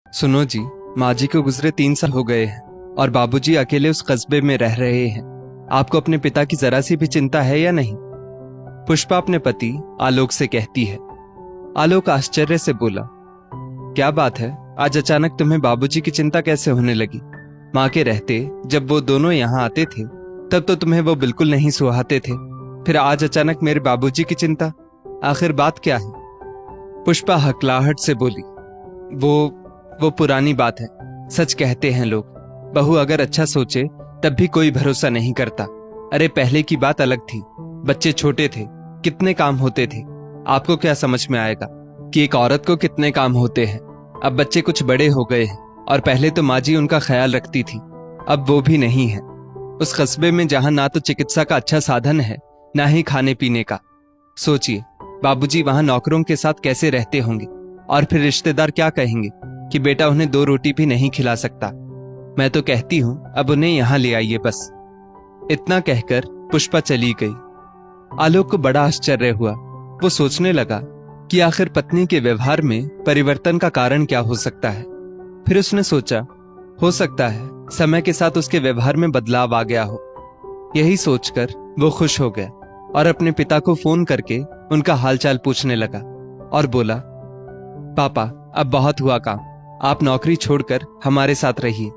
सुनो जी, माँ जी को गुजरे 3 साल हो गए हैं और बाबूजी अकेले उस कस्बे में रह रहे हैं। आपको अपने पिता की जरा सी भी चिंता है या नहीं? पुष्पा अपने पति आलोक से कहती है। आलोक आश्चर्य से बोला, क्या बात है, आज अचानक तुम्हें बाबूजी की चिंता कैसे होने लगी? माँ के रहते जब वो दोनों यहाँ आते थे तब तो तुम्हें वो बिल्कुल नहीं सुहाते थे, फिर आज अचानक मेरे बाबूजी की चिंता, आखिर बात क्या है? पुष्पा हकलाहट से बोली, वो पुरानी बात है। सच कहते हैं लोग, बहू अगर अच्छा सोचे तब भी कोई भरोसा नहीं करता। अरे पहले की बात अलग थी, बच्चे छोटे थे, कितने काम होते थे। आपको क्या समझ में आएगा कि एक औरत को कितने काम होते हैं। अब बच्चे कुछ बड़े हो गए हैं और पहले तो माँ जी उनका ख्याल रखती थी, अब वो भी नहीं है। उस कस्बे में जहां ना तो चिकित्सा का अच्छा साधन है, ना ही खाने पीने का। सोचिए, बाबूजी वहां नौकरों के साथ कैसे रहते होंगे, और फिर रिश्तेदार क्या कहेंगे कि बेटा उन्हें 2 रोटी भी नहीं खिला सकता। मैं तो कहती हूं अब उन्हें यहां ले आइए बस। इतना कहकर पुष्पा चली गई। आलोक को बड़ा आश्चर्य हुआ। वो सोचने लगा कि आखिर पत्नी के व्यवहार में परिवर्तन का कारण क्या हो सकता है। फिर उसने सोचा, हो सकता है समय के साथ उसके व्यवहार में बदलाव आ गया हो। यही सोचकर वो खुश हो गया और अपने पिता को फोन करके उनका हालचाल पूछने लगा और बोला, पापा अब बहुत हुआ काम, आप नौकरी छोड़कर हमारे साथ रहिए।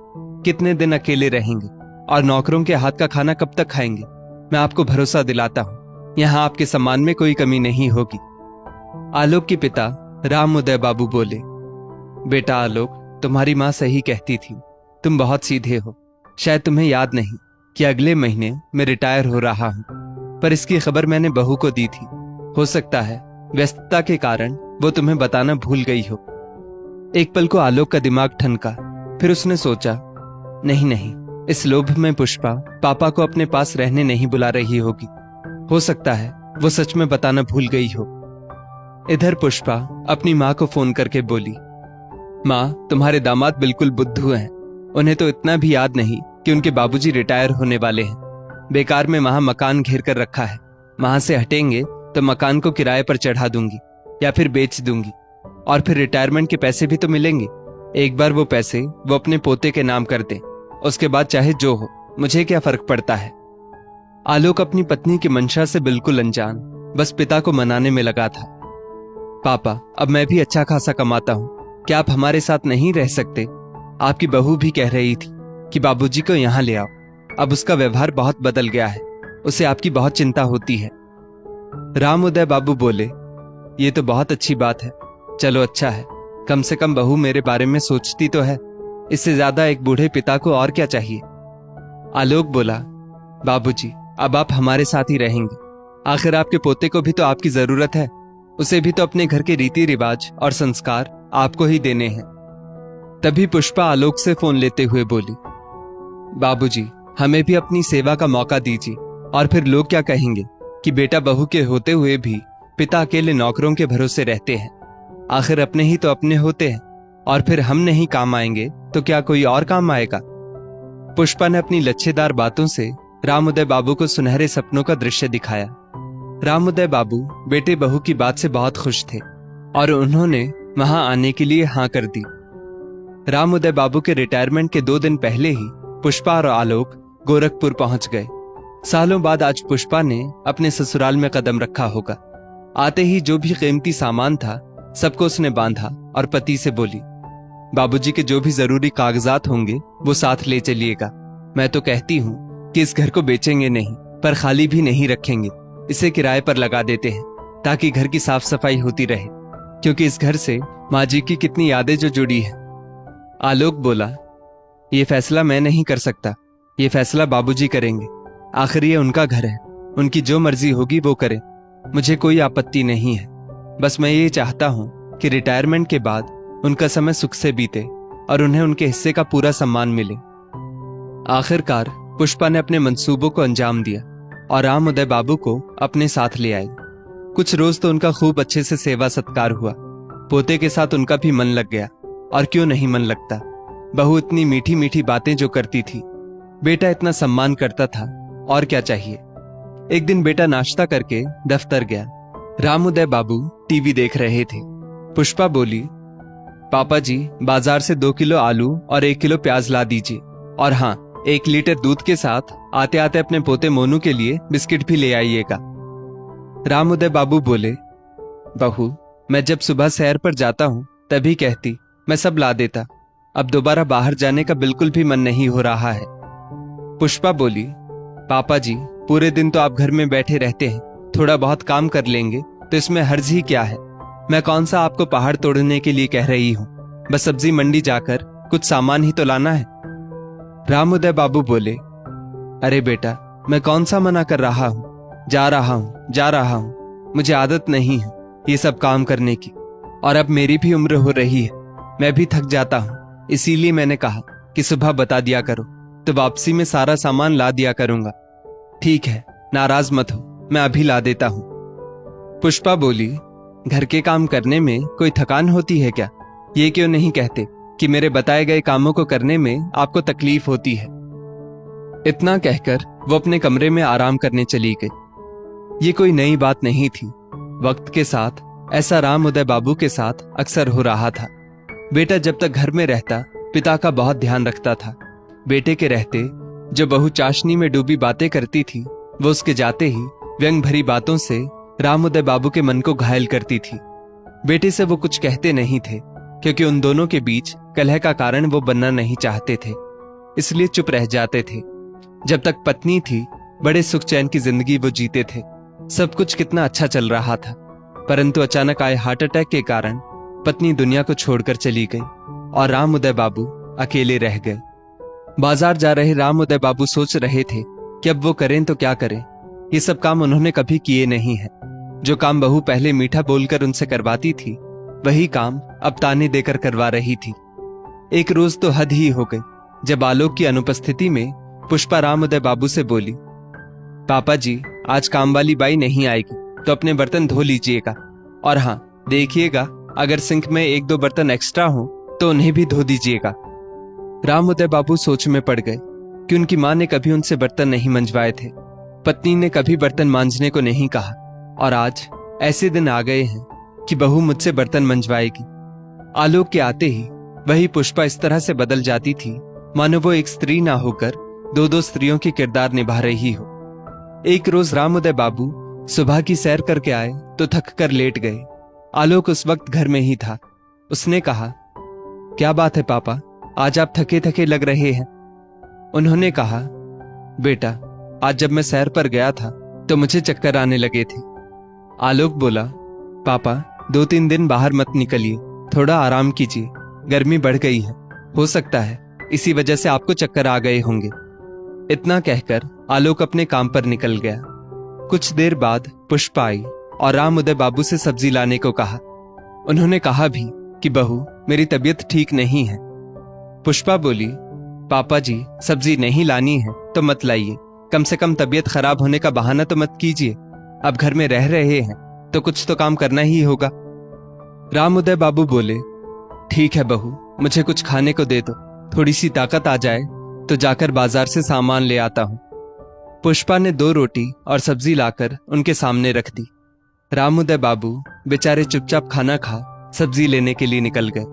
कितने दिन अकेले रहेंगे और नौकरों के हाथ का खाना कब तक खाएंगे? मैं आपको भरोसा दिलाता हूँ, यहाँ आपके सम्मान में कोई कमी नहीं होगी। आलोक के पिता राम उदय बाबू बोले, बेटा आलोक, तुम्हारी माँ सही कहती थी, तुम बहुत सीधे हो। शायद तुम्हें याद नहीं कि अगले महीने मैं रिटायर हो रहा हूँ, पर इसकी खबर मैंने बहू को दी थी। हो सकता है व्यस्तता के कारण वो तुम्हें बताना भूल गई हो। एक पल को आलोक का दिमाग ठनका, फिर उसने सोचा, नहीं नहीं, इस लोभ में पुष्पा पापा को अपने पास रहने नहीं बुला रही होगी। हो सकता है वो सच में बताना भूल गई हो। इधर पुष्पा अपनी माँ को फोन करके बोली, माँ तुम्हारे दामाद बिल्कुल बुद्धू हैं। उन्हें तो इतना भी याद नहीं कि उनके बाबूजी रिटायर होने वाले हैं। बेकार में वहां मकान घेर कर रखा है, वहां से हटेंगे तो मकान को किराए पर चढ़ा दूंगी या फिर बेच दूंगी, और फिर रिटायरमेंट के पैसे भी तो मिलेंगे। एक बार वो पैसे वो अपने पोते के नाम कर दे, उसके बाद चाहे जो हो, मुझे क्या फर्क पड़ता है। आलोक अपनी पत्नी की मंशा से बिल्कुल अनजान बस पिता को मनाने में लगा था। पापा अब मैं भी अच्छा खासा कमाता हूँ, क्या आप हमारे साथ नहीं रह सकते? आपकी बहू भी कह रही थी कि बाबूजी को यहाँ ले आओ। अब उसका व्यवहार बहुत बदल गया है, उसे आपकी बहुत चिंता होती है। राम उदय बाबू बोले, ये तो बहुत अच्छी बात है। चलो अच्छा है, कम से कम बहू मेरे बारे में सोचती तो है। इससे ज्यादा एक बूढ़े पिता को और क्या चाहिए। आलोक बोला, बाबूजी अब आप हमारे साथ ही रहेंगे। आखिर आपके पोते को भी तो आपकी जरूरत है, उसे भी तो अपने घर के रीति रिवाज और संस्कार आपको ही देने हैं। तभी पुष्पा आलोक से फोन लेते हुए बोली, बाबूजी हमें भी अपनी सेवा का मौका दीजिए, और फिर लोग क्या कहेंगे कि बेटा बहू के होते हुए भी पिता अकेले नौकरों के भरोसे रहते हैं। आखिर अपने ही तो अपने होते हैं, और फिर हम नहीं काम आएंगे तो क्या कोई और काम आएगा। पुष्पा ने अपनी लच्छेदार बातों से राम उदय बाबू को सुनहरे सपनों का दृश्य दिखाया। राम उदय बाबू बेटे बहू की बात से बहुत खुश थे और उन्होंने वहां आने के लिए हाँ कर दी। राम उदय बाबू के रिटायरमेंट के 2 दिन पहले ही पुष्पा और आलोक गोरखपुर पहुंच गए। सालों बाद आज पुष्पा ने अपने ससुराल में कदम रखा होगा। आते ही जो भी कीमती सामान था सबको उसने बांधा और पति से बोली, बाबूजी के जो भी जरूरी कागजात होंगे वो साथ ले चलिएगा। मैं तो कहती हूँ कि इस घर को बेचेंगे नहीं, पर खाली भी नहीं रखेंगे, इसे किराए पर लगा देते हैं ताकि घर की साफ सफाई होती रहे, क्योंकि इस घर से माँ जी की कितनी यादें जो जुड़ी हैं। आलोक बोला, ये फैसला मैं नहीं कर सकता, ये फैसला बाबूजी करेंगे। आखिर ये उनका घर है, उनकी जो मर्जी होगी वो करें, मुझे कोई आपत्ति नहीं है। बस मैं ये चाहता हूँ कि रिटायरमेंट के बाद उनका समय सुख से बीते और उन्हें उनके हिस्से का पूरा सम्मान मिले। आखिरकार पुष्पा ने अपने मंसूबों को अंजाम दिया और राम उदय बाबू को अपने साथ ले आई। कुछ रोज तो उनका खूब अच्छे से सेवा सत्कार हुआ। पोते के साथ उनका भी मन लग गया, और क्यों नहीं मन लगता। बहू इतनी मीठी मीठी बातें जो करती थी, बेटा इतना सम्मान करता था, और क्या चाहिए। एक दिन बेटा नाश्ता करके दफ्तर गया। राम उदय बाबू टीवी देख रहे थे। पुष्पा बोली, पापा जी, बाजार से 2 किलो आलू और 1 किलो प्याज ला दीजिए, और हाँ, 1 लीटर दूध के साथ आते आते अपने पोते मोनू के लिए बिस्किट भी ले आइएगा। राम उदय बाबू बोले, बहू, मैं जब सुबह सैर पर जाता हूँ तभी कहती, मैं सब ला देता। अब दोबारा बाहर जाने का बिल्कुल भी मन नहीं हो रहा है। पुष्पा बोली, पापा जी, पूरे दिन तो आप घर में बैठे रहते हैं, थोड़ा बहुत काम कर लेंगे तो इसमें हर्ज ही क्या है। मैं कौन सा आपको पहाड़ तोड़ने के लिए कह रही हूँ, बस सब्जी मंडी जाकर कुछ सामान ही तो लाना है। राम उदय बाबू बोले, अरे बेटा, मैं कौन सा मना कर रहा हूँ, जा रहा हूँ, मुझे आदत नहीं है ये सब काम करने की, और अब मेरी भी उम्र हो रही है, मैं भी थक जाता हूँ, इसीलिए मैंने कहा कि सुबह बता दिया करो तो वापसी में सारा सामान ला दिया करूंगा। ठीक है, नाराज मत हो, मैं अभी ला देता हूँ। पुष्पा बोली, घर के काम करने में कोई थकान होती है क्या? ये क्यों नहीं कहते कि मेरे बताए गए कामों को करने में आपको तकलीफ होती है। इतना कहकर वो अपने कमरे में आराम करने चली गई। ये कोई नई बात नहीं थी। वक्त के साथ ऐसा राम उदय बाबू के साथ अक्सर हो रहा था। बेटा जब तक घर में रहता पिता का बहुत ध्यान रखता था। बेटे के रहते जो बहू चाशनी में डूबी बातें करती थी, वो उसके जाते ही व्यंग भरी बातों से राम उदय बाबू के मन को घायल करती थी। बेटे से वो कुछ कहते नहीं थे, क्योंकि उन दोनों के बीच कलह का कारण वो बनना नहीं चाहते थे, इसलिए चुप रह जाते थे। जब तक पत्नी थी, बड़े सुख चैन की जिंदगी वो जीते थे। सब कुछ कितना अच्छा चल रहा था, परंतु अचानक आए हार्ट अटैक के कारण पत्नी दुनिया को छोड़कर चली गई और राम उदय बाबू अकेले रह गए। बाजार जा रहे राम उदय बाबू सोच रहे थे कि अब वो करें तो क्या करें। ये सब काम उन्होंने कभी किए नहीं है। जो काम बहू पहले मीठा बोलकर उनसे करवाती थी, वही काम अब ताने देकर करवा रही थी। एक रोज तो हद ही हो गई जब आलोक की अनुपस्थिति में पुष्पा राम उदय बाबू से बोली, पापा जी, आज काम वाली बाई नहीं आएगी तो अपने बर्तन धो लीजिएगा, और हाँ, देखिएगा अगर सिंक में 1-2 बर्तन एक्स्ट्रा हो तो उन्हें भी धो दीजिएगा। राम उदय बाबू सोच में पड़ गए कि उनकी मां ने कभी उनसे बर्तन नहीं मंजवाए थे, पत्नी ने कभी बर्तन मांजने को नहीं कहा, और आज ऐसे दिन आ गए हैं कि बहू मुझसे बर्तन मंजवाएगी। आलोक के आते ही वही पुष्पा इस तरह से बदल जाती थी मानो वो एक स्त्री ना होकर 2-2 स्त्रियों की किरदार निभा रही हो। एक रोज राम उदय बाबू सुबह की सैर करके आए तो थक कर लेट गए। आलोक उस वक्त घर में ही था। उसने कहा, क्या बात है पापा, आज आप थके थके लग रहे हैं। उन्होंने कहा, बेटा, आज जब मैं सैर पर गया था तो मुझे चक्कर आने लगे थे। आलोक बोला, पापा, 2-3 दिन बाहर मत निकलिए, थोड़ा आराम कीजिए, गर्मी बढ़ गई है, हो सकता है इसी वजह से आपको चक्कर आ गए होंगे। इतना कहकर आलोक अपने काम पर निकल गया। कुछ देर बाद पुष्पा आई और राम उदय बाबू से सब्जी लाने को कहा। उन्होंने कहा भी कि बहू, मेरी तबीयत ठीक नहीं है। पुष्पा बोली, पापा जी, सब्जी नहीं लानी है तो मत लाइए, कम से कम तबीयत खराब होने का बहाना तो मत कीजिए। अब घर में रह रहे हैं तो कुछ तो काम करना ही होगा। राम उदय बाबू बोले, ठीक है बहू, मुझे कुछ खाने को दे दो, थोड़ी सी ताकत आ जाए तो जाकर बाजार से सामान ले आता हूं। पुष्पा ने 2 रोटी और सब्जी लाकर उनके सामने रख दी। राम उदय बाबू बेचारे चुपचाप खाना खा सब्जी लेने के लिए निकल गए।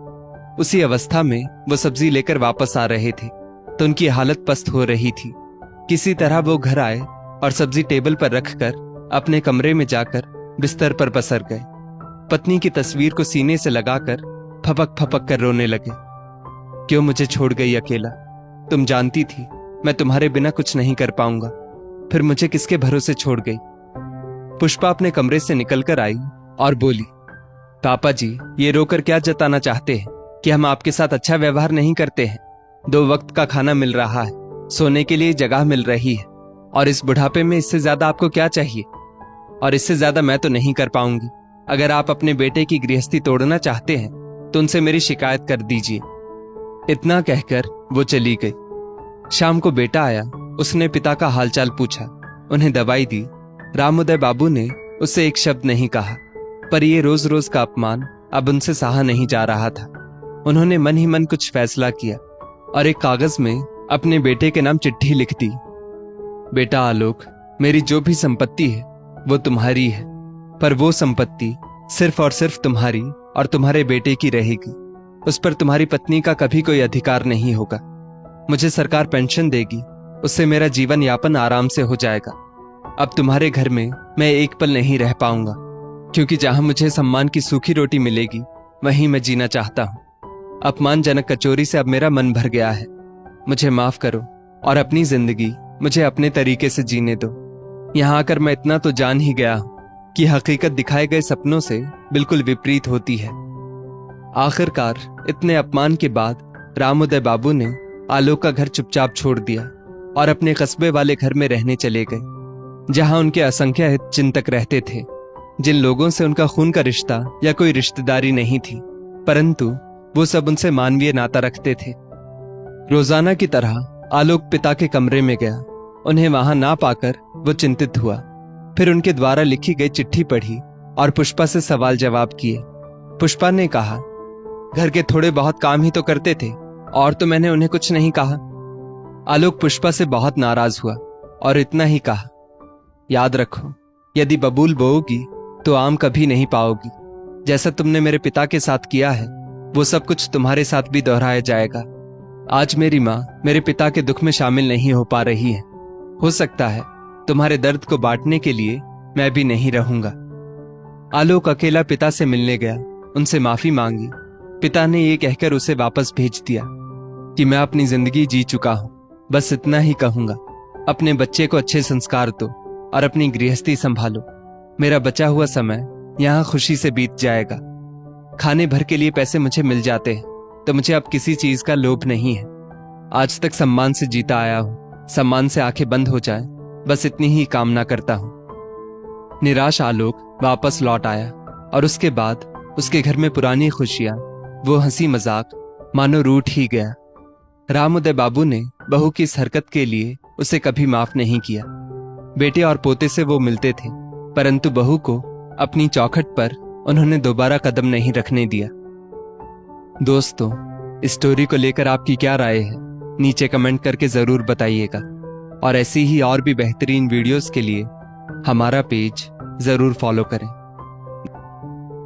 उसी अवस्था में वो सब्जी लेकर वापस आ रहे थे तो उनकी हालत पस्त हो रही थी। किसी तरह वो घर आए और सब्जी टेबल पर रखकर अपने कमरे में जाकर बिस्तर पर पसर गए। पत्नी की तस्वीर को सीने से लगाकर फपक फपक कर रोने लगे। क्यों मुझे छोड़ गई अकेला? तुम जानती थी मैं तुम्हारे बिना कुछ नहीं कर पाऊंगा, फिर मुझे किसके भरोसे छोड़ गई? पुष्पा अपने कमरे से निकलकर आई और बोली, पापा जी, ये रोकर क्या जताना चाहते हैं कि हम आपके साथ अच्छा व्यवहार नहीं करते हैं? 2 वक्त का खाना मिल रहा है, सोने के लिए जगह मिल रही है, और इस बुढ़ापे में इससे ज्यादा आपको क्या चाहिए? और इससे ज्यादा मैं तो नहीं कर पाऊंगी। अगर आप अपने बेटे की गृहस्थी तोड़ना चाहते हैं तो उनसे मेरी शिकायत कर दीजिए। इतना कहकर वो चली गई। शाम को बेटा आया, उसने पिता का हालचाल पूछा, उन्हें दवाई दी। राम उदय बाबू ने उससे एक शब्द नहीं कहा, पर ये रोज रोज का अपमान अब उनसे सहा नहीं जा रहा था। उन्होंने मन ही मन कुछ फैसला किया और एक कागज में अपने बेटे के नाम चिट्ठी लिख दी। बेटा आलोक, मेरी जो भी संपत्ति है वो तुम्हारी है, पर वो संपत्ति सिर्फ और सिर्फ तुम्हारी और तुम्हारे बेटे की रहेगी। उस पर तुम्हारी पत्नी का कभी कोई अधिकार नहीं होगा। मुझे सरकार पेंशन देगी, उससे मेरा जीवन यापन आराम से हो जाएगा। अब तुम्हारे घर में मैं एक पल नहीं रह पाऊंगा, क्योंकि जहां मुझे सम्मान की सूखी रोटी मिलेगी वहीं मैं जीना चाहता हूं। अपमानजनक कचौरी से अब मेरा मन भर गया है। मुझे माफ करो और अपनी जिंदगी मुझे अपने तरीके से जीने दो। यहां आकर मैं इतना तो जान ही गया हूं कि हकीकत दिखाए गए सपनों से बिल्कुल विपरीत होती है। आखिरकार इतने अपमान के बाद रामोदय बाबू ने आलोक का घर चुपचाप छोड़ दिया और अपने कस्बे वाले घर में रहने चले गए, जहां उनके असंख्य हितचिंतक रहते थे, जिन लोगों से उनका खून का रिश्ता या कोई रिश्तेदारी नहीं थी, परंतु वो सब उनसे मानवीय नाता रखते थे। रोजाना की तरह आलोक पिता के कमरे में गया। उन्हें वहां ना पाकर वो चिंतित हुआ। फिर उनके द्वारा लिखी गई चिट्ठी पढ़ी और पुष्पा से सवाल जवाब किए। पुष्पा ने कहा, घर के थोड़े बहुत काम ही तो करते थे, और तो मैंने उन्हें कुछ नहीं कहा। आलोक पुष्पा से बहुत नाराज हुआ और इतना ही कहा, याद रखो, यदि बबूल बोओगी तो आम कभी नहीं पाओगी। जैसा तुमने मेरे पिता के साथ किया है वो सब कुछ तुम्हारे साथ भी दोहराया जाएगा। आज मेरी माँ मेरे पिता के दुख में शामिल नहीं हो पा रही है। हो सकता है तुम्हारे दर्द को बांटने के लिए मैं भी नहीं रहूंगा। आलोक अकेला पिता से मिलने गया, उनसे माफी मांगी। पिता ने ये कहकर उसे वापस भेज दिया कि मैं अपनी जिंदगी जी चुका हूं, बस इतना ही कहूंगा। अपने बच्चे को अच्छे संस्कार दो और अपनी गृहस्थी संभालो। मेरा बचा हुआ समय यहाँ खुशी से बीत जाएगा। खाने भर के लिए पैसे मुझे मिल जाते हैं तो मुझे अब किसी चीज का लोभ नहीं है। आज तक सम्मान से जीता आया हूं, सम्मान से आंखें बंद हो जाए, बस इतनी ही कामना करता हूं। निराश आलोक वापस लौट आया और उसके बाद उसके घर में पुरानी खुशियां, वो हंसी मजाक मानो रूठ ही गया। रामोदय बाबू ने बहू की इस हरकत के लिए उसे कभी माफ नहीं किया। बेटे और पोते से वो मिलते थे, परंतु बहू को अपनी चौखट पर उन्होंने दोबारा कदम नहीं रखने दिया। दोस्तों, इस स्टोरी को लेकर आपकी क्या राय है, नीचे कमेंट करके जरूर बताइएगा। और ऐसी ही और भी बेहतरीन वीडियोस के लिए हमारा पेज जरूर फॉलो करें।